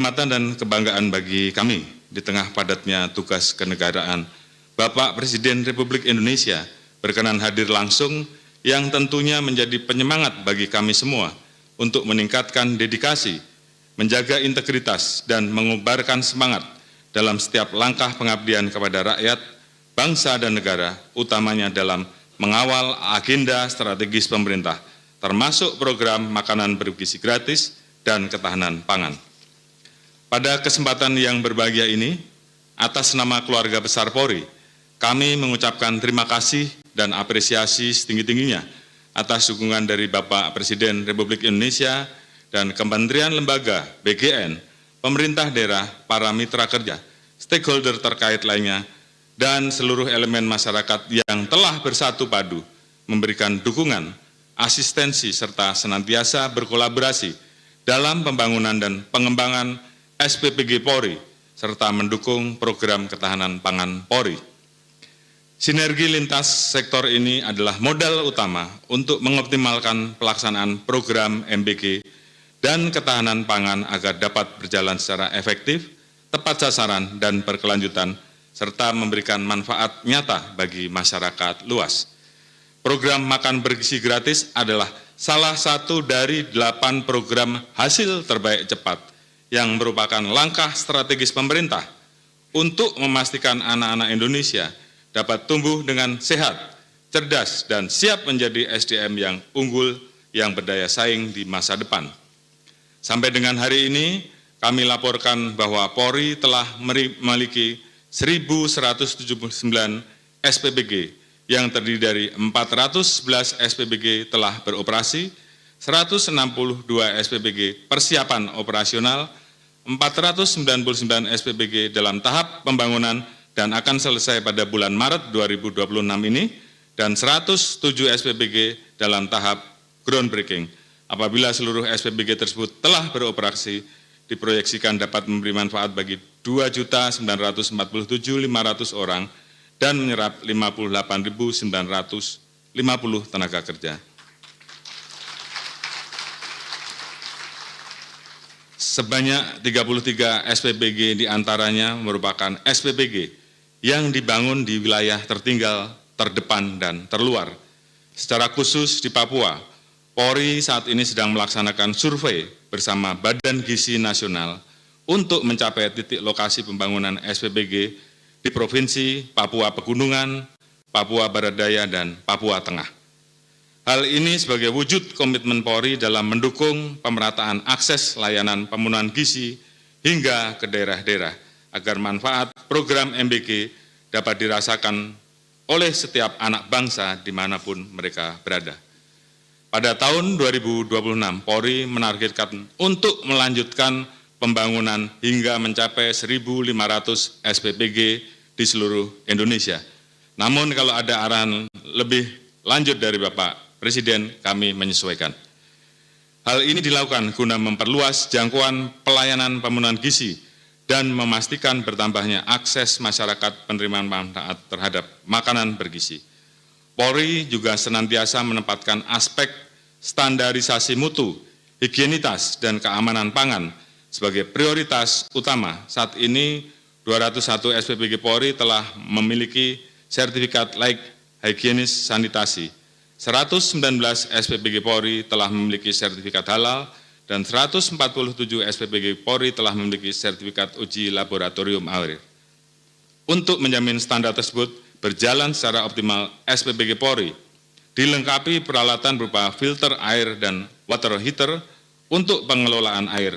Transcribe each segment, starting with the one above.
Kehormatan dan kebanggaan bagi kami di tengah padatnya tugas kenegaraan, Bapak Presiden Republik Indonesia berkenan hadir langsung yang tentunya menjadi penyemangat bagi kami semua untuk meningkatkan dedikasi, menjaga integritas, dan mengubarkan semangat dalam setiap langkah pengabdian kepada rakyat, bangsa, dan negara, utamanya dalam mengawal agenda strategis pemerintah, termasuk program makanan bergizi gratis dan ketahanan pangan. Pada kesempatan yang berbahagia ini, atas nama keluarga besar Polri, kami mengucapkan terima kasih dan apresiasi setinggi-tingginya atas dukungan dari Bapak Presiden Republik Indonesia dan Kementerian Lembaga, BGN, pemerintah daerah, para mitra kerja, stakeholder terkait lainnya, dan seluruh elemen masyarakat yang telah bersatu padu memberikan dukungan, asistensi, serta senantiasa berkolaborasi dalam pembangunan dan pengembangan SPBG Polri, serta mendukung program ketahanan pangan Polri. Sinergi lintas sektor ini adalah modal utama untuk mengoptimalkan pelaksanaan program MBG dan ketahanan pangan agar dapat berjalan secara efektif, tepat sasaran, dan berkelanjutan, serta memberikan manfaat nyata bagi masyarakat luas. Program makan bergizi gratis adalah salah satu dari 8 program hasil terbaik cepat yang merupakan langkah strategis pemerintah untuk memastikan anak-anak Indonesia dapat tumbuh dengan sehat, cerdas, dan siap menjadi SDM yang unggul yang berdaya saing di masa depan. Sampai dengan hari ini, kami laporkan bahwa Polri telah memiliki 1.179 SPBG yang terdiri dari 411 SPBG telah beroperasi, 162 SPBG persiapan operasional, 499 SPBG dalam tahap pembangunan dan akan selesai pada bulan Maret 2026 ini, dan 107 SPBG dalam tahap groundbreaking. Apabila seluruh SPBG tersebut telah beroperasi, diproyeksikan dapat memberi manfaat bagi 2.947.500 orang dan menyerap 58.950 tenaga kerja. Sebanyak 33 SPBG diantaranya merupakan SPBG yang dibangun di wilayah tertinggal, terdepan, dan terluar. Secara khusus di Papua, Polri saat ini sedang melaksanakan survei bersama Badan Gizi Nasional untuk mencapai titik lokasi pembangunan SPBG di Provinsi Papua Pegunungan, Papua Barat Daya, dan Papua Tengah. Hal ini sebagai wujud komitmen Polri dalam mendukung pemerataan akses layanan pemenuhan gizi hingga ke daerah-daerah agar manfaat program MBG dapat dirasakan oleh setiap anak bangsa dimanapun mereka berada. Pada tahun 2026, Polri menargetkan untuk melanjutkan pembangunan hingga mencapai 1.500 SPBG di seluruh Indonesia. Namun kalau ada arahan lebih lanjut dari Bapak Presiden, kami menyesuaikan. Hal ini dilakukan guna memperluas jangkauan pelayanan pemenuhan gizi dan memastikan bertambahnya akses masyarakat penerimaan manfaat terhadap makanan bergizi. Polri juga senantiasa menempatkan aspek standarisasi mutu, higienitas, dan keamanan pangan sebagai prioritas utama. Saat ini 201 SPBG Polri telah memiliki sertifikat layak higienis sanitasi. 119 SPBG Polri telah memiliki sertifikat halal dan 147 SPBG Polri telah memiliki sertifikat uji laboratorium air. Untuk menjamin standar tersebut berjalan secara optimal, SPBG Polri dilengkapi peralatan berupa filter air dan water heater untuk pengelolaan air,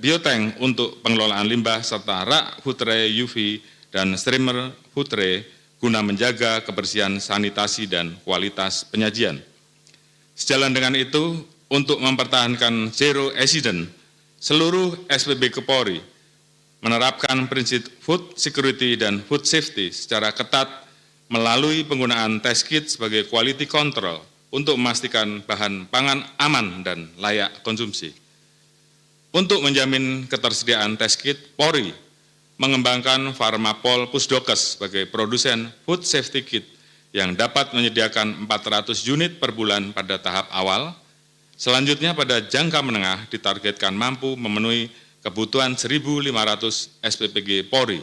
biotank untuk pengelolaan limbah, serta rak food tray UV dan streamer food tray guna menjaga kebersihan sanitasi dan kualitas penyajian. Sejalan dengan itu, untuk mempertahankan zero accident, seluruh SPBG Polri menerapkan prinsip food security dan food safety secara ketat melalui penggunaan test kit sebagai quality control untuk memastikan bahan pangan aman dan layak konsumsi. Untuk menjamin ketersediaan test kit, Polri mengembangkan Farmapol Pusdokes sebagai produsen food safety kit yang dapat menyediakan 400 unit per bulan pada tahap awal. Selanjutnya pada jangka menengah ditargetkan mampu memenuhi kebutuhan 1.500 SPPG Polri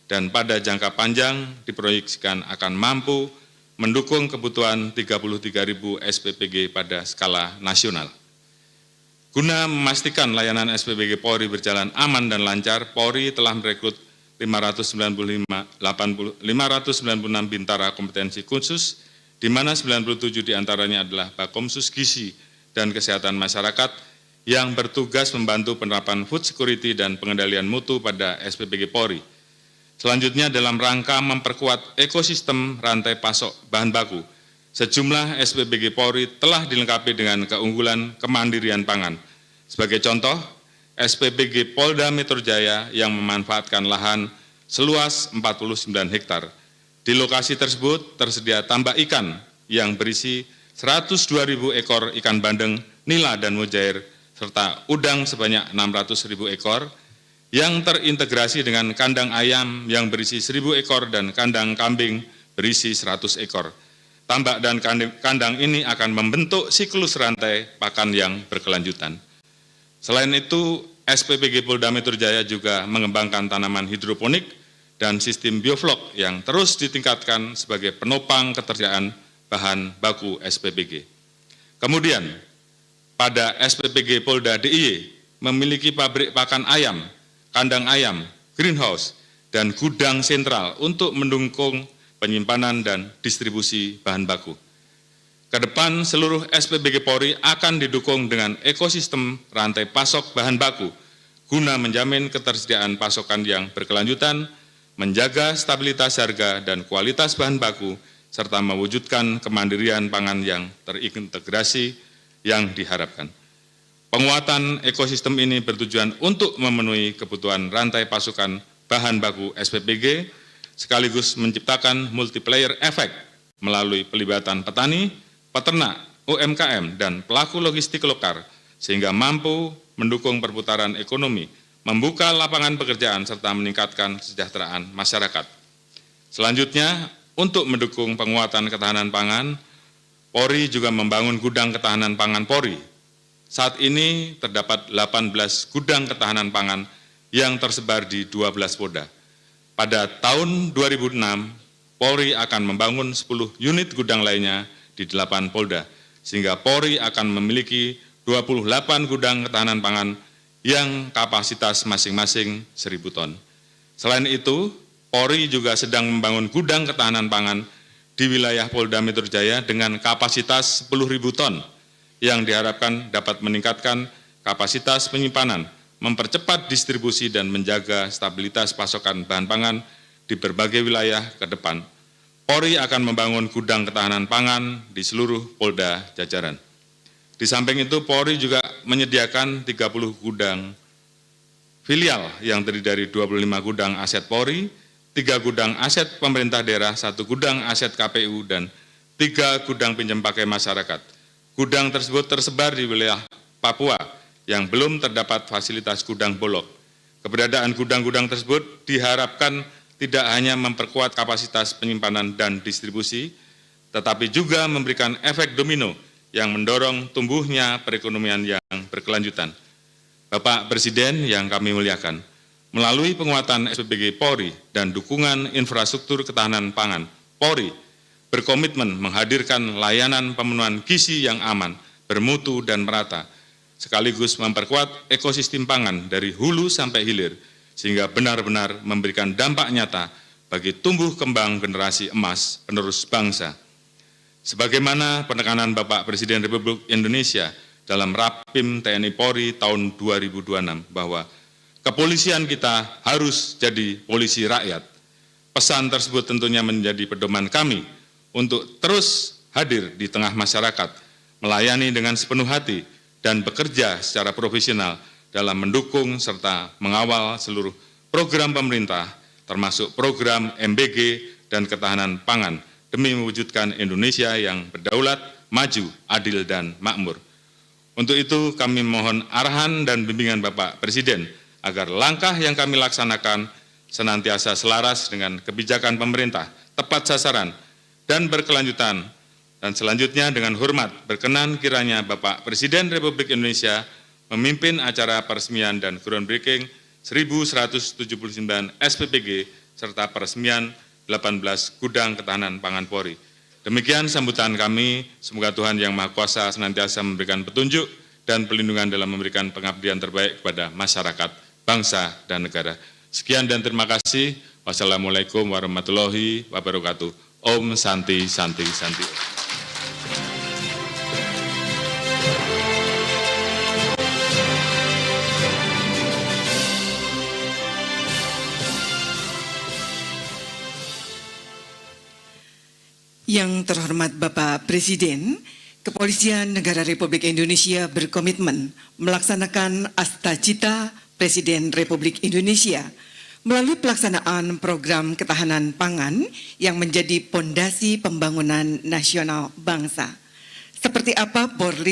dan pada jangka panjang diproyeksikan akan mampu mendukung kebutuhan 33.000 SPPG pada skala nasional. Guna memastikan layanan SPPG Polri berjalan aman dan lancar, Polri telah merekrut 596 bintara kompetensi khusus, di mana 97 diantaranya adalah Bakomsus Gizi dan Kesehatan Masyarakat yang bertugas membantu penerapan food security dan pengendalian mutu pada SPPG Polri. Selanjutnya dalam rangka memperkuat ekosistem rantai pasok bahan baku, sejumlah SPPG Polri telah dilengkapi dengan keunggulan kemandirian pangan. Sebagai contoh, SPPG Polda Metro Jaya yang memanfaatkan lahan seluas 49 hektar. Di lokasi tersebut tersedia tambak ikan yang berisi 102.000 ekor ikan bandeng, nila, dan mujair, serta udang sebanyak 600.000 ekor, yang terintegrasi dengan kandang ayam yang berisi 1.000 ekor dan kandang kambing berisi 100 ekor. Tambak dan kandang ini akan membentuk siklus rantai pakan yang berkelanjutan. Selain itu, SPPG Polda Metro Jaya juga mengembangkan tanaman hidroponik dan sistem bioflok yang terus ditingkatkan sebagai penopang ketersediaan bahan baku SPPG. Kemudian, pada SPPG Polda DIY memiliki pabrik pakan ayam, kandang ayam, greenhouse, dan gudang sentral untuk mendukung penyimpanan dan distribusi bahan baku. Kedepan seluruh SPPG Polri akan didukung dengan ekosistem rantai pasok bahan baku guna menjamin ketersediaan pasokan yang berkelanjutan, menjaga stabilitas harga dan kualitas bahan baku, serta mewujudkan kemandirian pangan yang terintegrasi yang diharapkan. Penguatan ekosistem ini bertujuan untuk memenuhi kebutuhan rantai pasokan bahan baku SPPG, sekaligus menciptakan multiplier effect melalui pelibatan petani, peternak, UMKM, dan pelaku logistik lokal, sehingga mampu mendukung perputaran ekonomi, membuka lapangan pekerjaan, serta meningkatkan kesejahteraan masyarakat. Selanjutnya, untuk mendukung penguatan ketahanan pangan, Polri juga membangun gudang ketahanan pangan Polri. Saat ini terdapat 18 gudang ketahanan pangan yang tersebar di 12 Polda. Pada tahun 2006, Polri akan membangun 10 unit gudang lainnya di 8 Polda, sehingga Polri akan memiliki 28 gudang ketahanan pangan yang kapasitas masing-masing 1.000 ton. Selain itu, Polri juga sedang membangun gudang ketahanan pangan di wilayah Polda Metro Jaya dengan kapasitas 10.000 ton yang diharapkan dapat meningkatkan kapasitas penyimpanan, mempercepat distribusi dan menjaga stabilitas pasokan bahan pangan di berbagai wilayah ke depan. Polri akan membangun gudang ketahanan pangan di seluruh Polda jajaran. Di samping itu, Polri juga menyediakan 30 gudang filial yang terdiri dari 25 gudang aset Polri, 3 gudang aset pemerintah daerah, 1 gudang aset KPU, dan 3 gudang pinjam pakai masyarakat. Gudang tersebut tersebar di wilayah Papua yang belum terdapat fasilitas gudang bulog. Keberadaan gudang-gudang tersebut diharapkan tidak hanya memperkuat kapasitas penyimpanan dan distribusi, tetapi juga memberikan efek domino yang mendorong tumbuhnya perekonomian yang berkelanjutan. Bapak Presiden yang kami muliakan, melalui penguatan SPPG Polri dan dukungan infrastruktur ketahanan pangan, Polri berkomitmen menghadirkan layanan pemenuhan gizi yang aman, bermutu, dan merata, sekaligus memperkuat ekosistem pangan dari hulu sampai hilir, sehingga benar-benar memberikan dampak nyata bagi tumbuh kembang generasi emas penerus bangsa. Sebagaimana penekanan Bapak Presiden Republik Indonesia dalam Rapim TNI Polri tahun 2026 bahwa kepolisian kita harus jadi polisi rakyat. Pesan tersebut tentunya menjadi pedoman kami untuk terus hadir di tengah masyarakat, melayani dengan sepenuh hati, dan bekerja secara profesional dalam mendukung serta mengawal seluruh program pemerintah, termasuk program MBG dan ketahanan pangan, demi mewujudkan Indonesia yang berdaulat, maju, adil, dan makmur. Untuk itu kami mohon arahan dan bimbingan Bapak Presiden, agar langkah yang kami laksanakan senantiasa selaras dengan kebijakan pemerintah, tepat sasaran, dan berkelanjutan. Dan selanjutnya dengan hormat berkenan kiranya Bapak Presiden Republik Indonesia memimpin acara peresmian dan groundbreaking 1.179 SPPG, serta peresmian 18 gudang ketahanan pangan Polri. Demikian sambutan kami, semoga Tuhan Yang Maha Kuasa senantiasa memberikan petunjuk dan perlindungan dalam memberikan pengabdian terbaik kepada masyarakat, bangsa, dan negara. Sekian dan terima kasih. Wassalamualaikum warahmatullahi wabarakatuh. Om Santi Santi Santi. Yang terhormat Bapak Presiden, Kepolisian Negara Republik Indonesia berkomitmen melaksanakan Astacita Presiden Republik Indonesia melalui pelaksanaan program ketahanan pangan yang menjadi pondasi pembangunan nasional bangsa. Seperti apa Polri